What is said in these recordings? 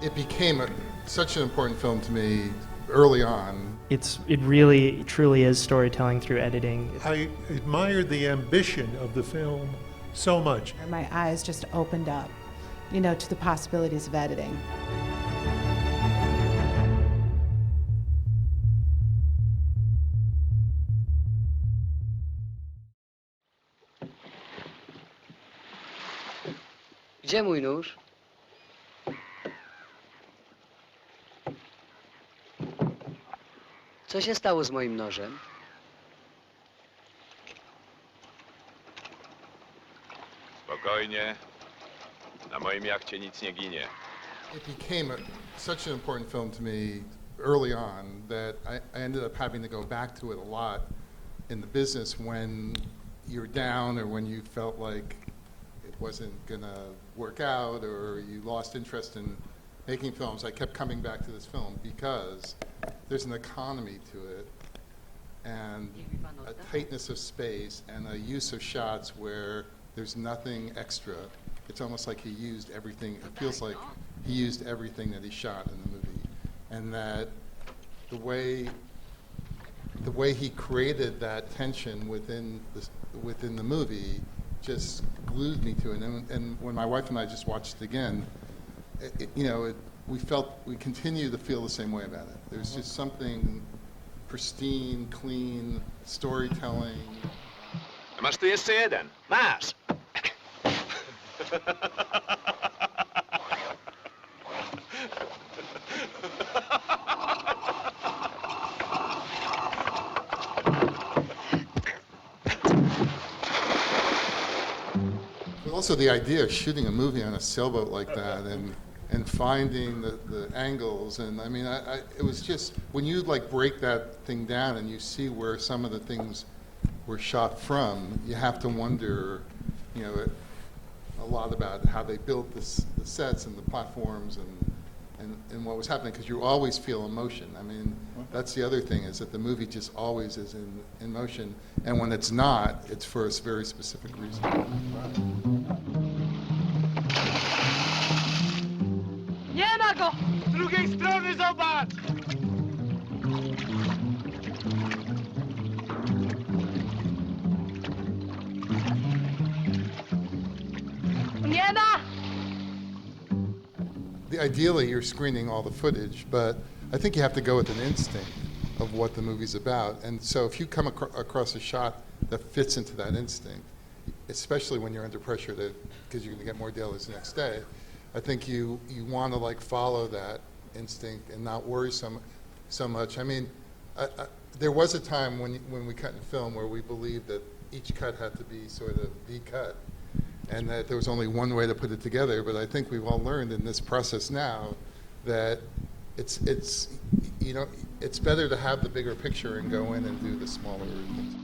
It became such an important film to me early on. It really, truly is storytelling through editing. I admired the ambition of the film so much. My eyes just opened up, to the possibilities of editing. Gdzie mój nóż? Co się stało z moim nożem? Spokojnie. Na moim jachcie nic nie ginie. It became such an important film to me early on that I ended up having to go back to it a lot in the business when you're down or when you felt like it wasn't gonna work out or you lost interest in making films. I kept coming back to this film because there's an economy to it and a tightness of space and a use of shots where there's nothing extra. It's almost like he used everything. It feels like he used everything that he shot in the movie, and that the way he created that tension within the movie just glued me to it. And when my wife and I just watched it again, we continue to feel the same way about it. There's just something pristine, clean storytelling. Masz tu jeszcze jeden. Masz! But also the idea of shooting a movie on a sailboat like that and finding the angles, and I mean, it was just, when you break that thing down and you see where some of the things were shot from, you have to wonder, a lot about how they built the sets and the platforms and what was happening, because you always feel emotion. I mean, that's the other thing, is that the movie just always is in motion, and when it's not, it's for a very specific reason. Nie ma go! Z drugiej strony zobacz! Nie ma! Ideally, you're screening all the footage, but I think you have to go with an instinct of what the movie's about. And so if you come across a shot that fits into that instinct, especially when you're under pressure because you're going to get more dailies the next day, I think you want to follow that instinct and not worry so much. I mean, there was a time when we cut in film where we believed that each cut had to be sort of the cut, and that there was only one way to put it together. But I think we've all learned in this process now that it's better to have the bigger picture and go in and do the smaller things.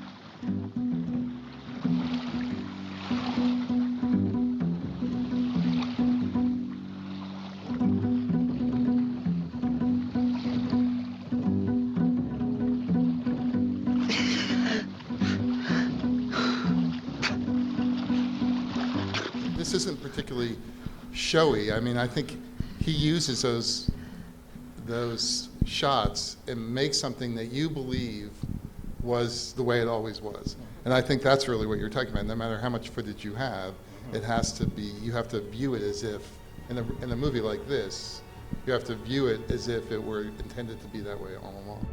This isn't particularly showy. I mean, I think he uses those shots and makes something that you believe was the way it always was. And I think that's really what you're talking about. No matter how much footage you have, it has to be, you have to view it as if, in a movie like this, you have to view it as if it were intended to be that way all along.